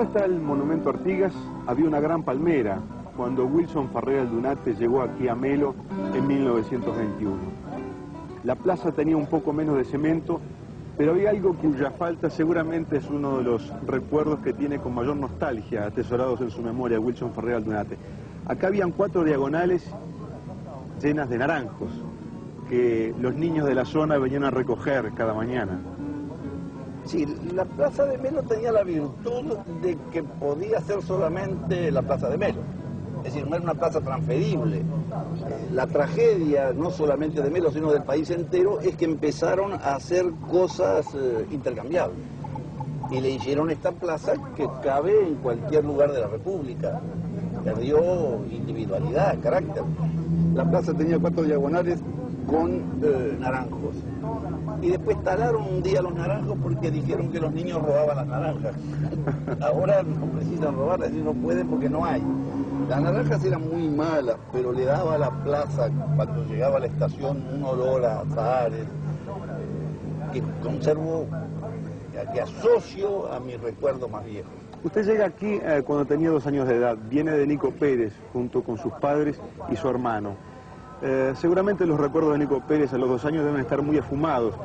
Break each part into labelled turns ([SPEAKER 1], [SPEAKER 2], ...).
[SPEAKER 1] está el monumento Artigas, había una gran palmera cuando Wilson Ferreira Aldunate llegó aquí a Melo en 1921. La plaza tenía un poco menos de cemento, pero había algo cuya falta seguramente es uno de los recuerdos que tiene con mayor nostalgia atesorados en su memoria Wilson Ferreira Aldunate. Acá habían 4 diagonales llenas de naranjos que los niños de la zona venían a recoger cada mañana.
[SPEAKER 2] Sí, la Plaza de Melo tenía la virtud de que podía ser solamente la Plaza de Melo. Es decir, no era una plaza transferible. La tragedia, no solamente de Melo, sino del país entero, es que empezaron a hacer cosas intercambiables. Y le hicieron esta plaza que cabe en cualquier lugar de la República. Perdió individualidad, carácter. La plaza tenía 4 diagonales con naranjos. Y después talaron un día los naranjos porque dijeron que los niños robaban las naranjas. Ahora no precisan robarlas y no pueden porque no hay. Las naranjas eran muy malas, pero le daba a la plaza, cuando llegaba a la estación, un olor a azahares que conservo, que asocio a mis recuerdos más viejos.
[SPEAKER 1] Usted llega aquí cuando tenía 2 años de edad, viene de Nico Pérez junto con sus padres y su hermano. Seguramente los recuerdos de Nico Pérez a los 2 años deben estar muy esfumados,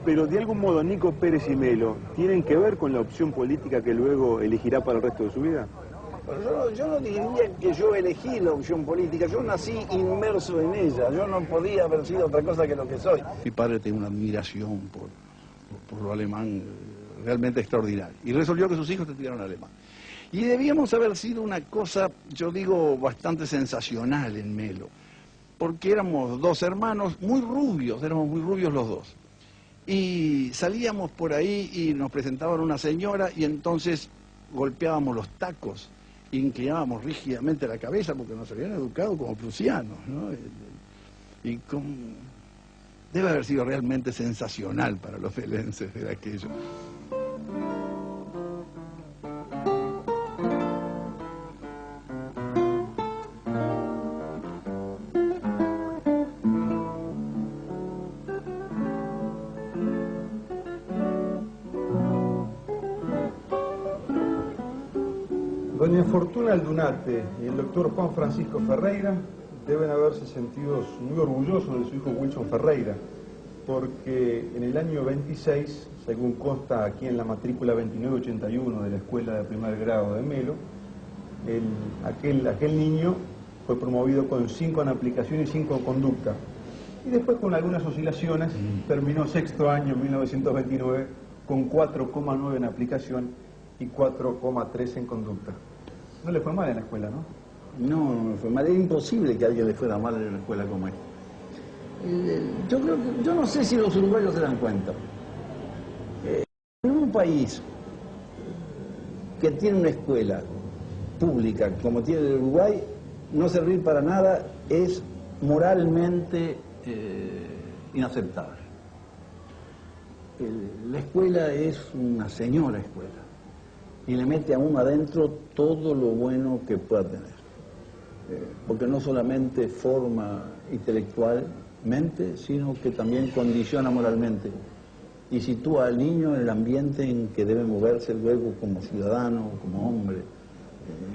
[SPEAKER 1] pero de algún modo Nico Pérez y Melo tienen que ver con la opción política que luego elegirá para el resto de su vida.
[SPEAKER 2] Bueno, yo no diría que yo elegí la opción política, yo nací inmerso en ella, yo no podía haber sido otra cosa que lo que soy. Mi padre tenía una admiración por lo alemán realmente extraordinaria y resolvió que sus hijos estudiaran alemán. Y debíamos haber sido una cosa, yo digo, bastante sensacional en Melo, porque éramos 2 hermanos muy rubios, éramos muy rubios los 2. Y salíamos por ahí y nos presentaban una señora y entonces golpeábamos los tacos, inclinábamos rígidamente la cabeza porque nos habían educado como prusianos, ¿no? Y debe haber sido realmente sensacional para los melenses ver aquello.
[SPEAKER 1] Doña Fortuna Aldunate y el doctor Juan Francisco Ferreira deben haberse sentido muy orgullosos de su hijo Wilson Ferreira, porque en el año 26, según consta aquí en la matrícula 2981 de la Escuela de Primer Grado de Melo, aquel niño fue promovido con 5 en aplicación y 5 en conducta. Y después, con algunas oscilaciones, terminó 6º año en 1929 con 4,9 en aplicación y 4,3 en conducta. No le fue mal en la escuela, ¿no?
[SPEAKER 2] No, no me fue mal. Era imposible que a alguien le fuera mal en una escuela como esta. Yo no sé si los uruguayos se dan cuenta. En un país que tiene una escuela pública como tiene el Uruguay, no servir para nada es moralmente inaceptable. La escuela es una señora escuela y le mete a uno adentro todo lo bueno que pueda tener. Porque no solamente forma intelectualmente, sino que también condiciona moralmente y sitúa al niño en el ambiente en que debe moverse luego como ciudadano, como hombre,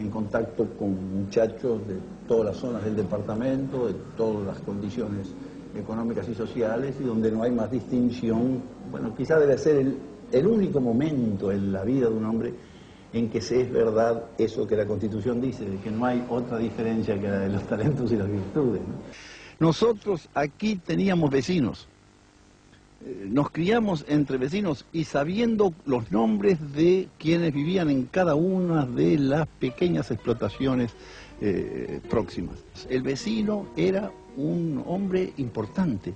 [SPEAKER 2] en contacto con muchachos de todas las zonas del departamento, de todas las condiciones económicas y sociales, y donde no hay más distinción. Bueno, quizá debe ser el único momento en la vida de un hombre en que se es verdad eso que la Constitución dice, de que no hay otra diferencia que la de los talentos y las virtudes, ¿no? Nosotros aquí teníamos vecinos, nos criamos entre vecinos y sabiendo los nombres de quienes vivían en cada una de las pequeñas explotaciones próximas. El vecino era un hombre importante.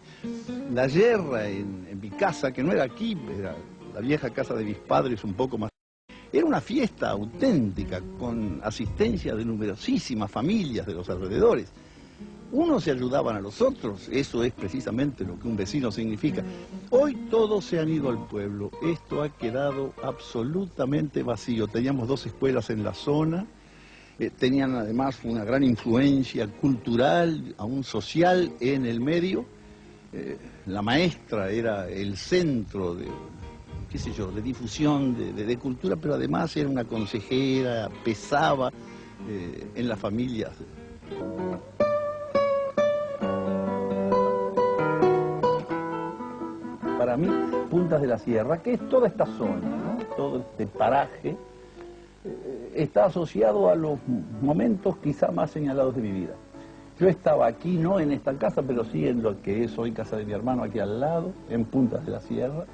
[SPEAKER 2] La yerra en mi casa, que no era aquí, era la vieja casa de mis padres un poco más, era una fiesta auténtica con asistencia de numerosísimas familias de los alrededores. Unos se ayudaban a los otros, eso es precisamente lo que un vecino significa. Hoy todos se han ido al pueblo, esto ha quedado absolutamente vacío. Teníamos 2 escuelas en la zona, tenían además una gran influencia cultural, aún social en el medio. La maestra era el centro qué sé yo, de difusión de cultura, pero además era una consejera, pesaba en las familias. Para mí, Puntas de la Sierra, que es toda esta zona, ¿no? Todo este paraje, está asociado a los momentos quizá más señalados de mi vida. Yo estaba aquí, no en esta casa, pero sí en lo que es hoy casa de mi hermano, aquí al lado, en Puntas de la Sierra,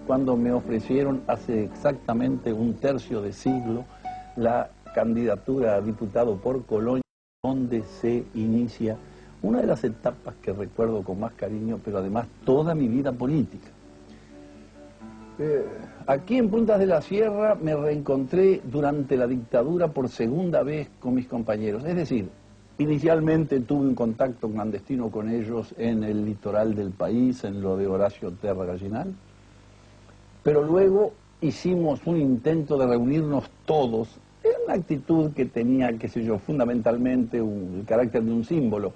[SPEAKER 2] cuando me ofrecieron hace exactamente un tercio de siglo la candidatura a diputado por Colonia, donde se inicia una de las etapas que recuerdo con más cariño, pero además toda mi vida política. Aquí en Puntas de la Sierra me reencontré durante la dictadura por segunda vez con mis compañeros. Es decir, inicialmente tuve un contacto clandestino con ellos en el litoral del país, en lo de Horacio Terra Gallinal, pero luego hicimos un intento de reunirnos todos en una actitud que tenía, qué sé yo, fundamentalmente el carácter de un símbolo,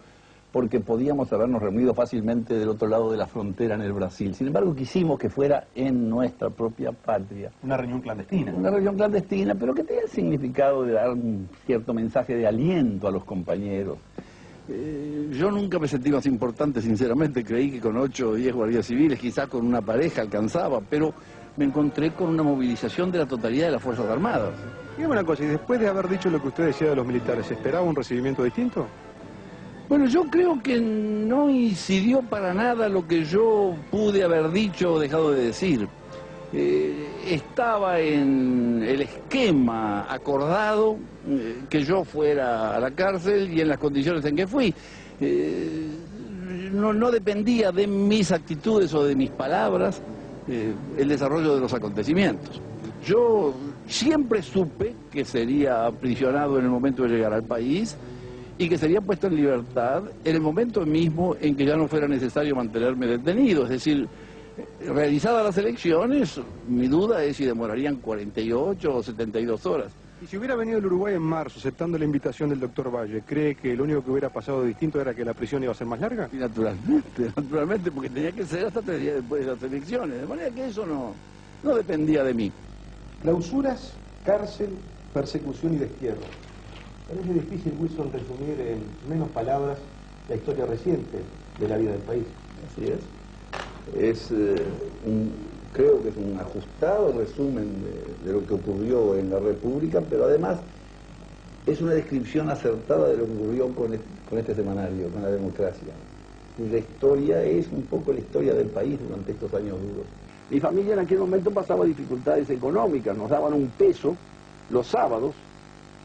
[SPEAKER 2] porque podíamos habernos reunido fácilmente del otro lado de la frontera en el Brasil. Sin embargo, quisimos que fuera en nuestra propia patria.
[SPEAKER 1] Una reunión clandestina.
[SPEAKER 2] Una reunión clandestina, pero que tenía el significado de dar un cierto mensaje de aliento a los compañeros. Yo nunca me sentí más importante, sinceramente. Creí que con 8 o 10 guardias civiles, quizás con una pareja alcanzaba, pero me encontré con una movilización de la totalidad de las Fuerzas Armadas.
[SPEAKER 1] Dígame una cosa, y después de haber dicho lo que usted decía de los militares, ¿esperaba un recibimiento distinto?
[SPEAKER 2] Bueno, yo creo que no incidió para nada lo que yo pude haber dicho o dejado de decir. Estaba en el esquema acordado que yo fuera a la cárcel y en las condiciones en que fui. No dependía de mis actitudes o de mis palabras el desarrollo de los acontecimientos. Yo siempre supe que sería aprisionado en el momento de llegar al país y que sería puesto en libertad en el momento mismo en que ya no fuera necesario mantenerme detenido. Es decir, realizadas las elecciones, mi duda es si demorarían 48 o 72 horas.
[SPEAKER 1] Y si hubiera venido el Uruguay en marzo, aceptando la invitación del doctor Valle, ¿cree que lo único que hubiera pasado distinto era que la prisión iba a ser más larga?
[SPEAKER 2] Sí, naturalmente, porque tenía que ser hasta 3 días después de las elecciones, de manera que eso no dependía de mí.
[SPEAKER 1] Clausuras, cárcel, persecución y destierro. Parece difícil, Wilson, resumir en menos palabras la historia reciente de la vida del país.
[SPEAKER 2] Así es. Creo que es un ajustado resumen de lo que ocurrió en la República, pero además es una descripción acertada de lo que ocurrió con este semanario, con la democracia. Y la historia es un poco la historia del país durante estos años duros. Mi familia en aquel momento pasaba dificultades económicas, nos daban un peso los sábados,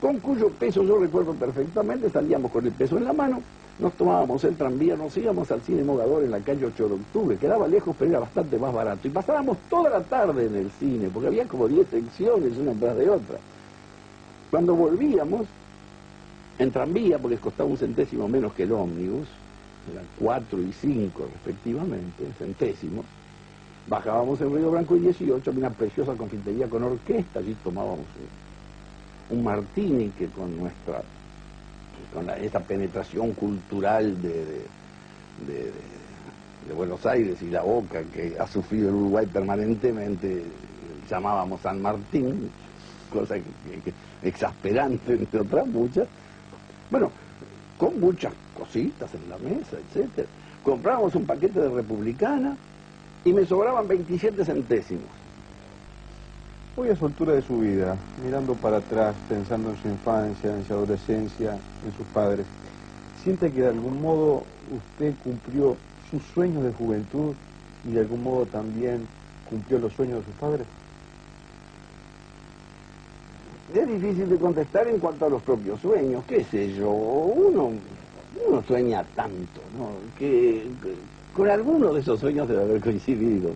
[SPEAKER 2] con cuyo peso yo recuerdo perfectamente, salíamos con el peso en la mano, nos tomábamos el tranvía, nos íbamos al cine Mogador en la calle 8 de octubre, quedaba lejos pero era bastante más barato, y pasábamos toda la tarde en el cine, porque había como 10 secciones una tras de otra. Cuando volvíamos, en tranvía, porque costaba 1 centésimo menos que el ómnibus, eran 4 y 5 respectivamente, centésimos, bajábamos en Río Branco y 18, había una preciosa confitería con orquesta, allí tomábamos un martini que con esta penetración cultural de Buenos Aires y la Boca que ha sufrido el Uruguay permanentemente, llamábamos San Martín, cosa que exasperante entre otras muchas. Bueno, con muchas cositas en la mesa, etcétera. Comprábamos un paquete de Republicana y me sobraban 27 centésimos.
[SPEAKER 1] Hoy a su altura de su vida, mirando para atrás, pensando en su infancia, en su adolescencia, en sus padres, ¿siente que de algún modo usted cumplió sus sueños de juventud y de algún modo también cumplió los sueños de sus padres?
[SPEAKER 2] Es difícil de contestar en cuanto a los propios sueños, qué sé yo, uno sueña tanto, ¿no? Que con alguno de esos sueños debe haber coincidido.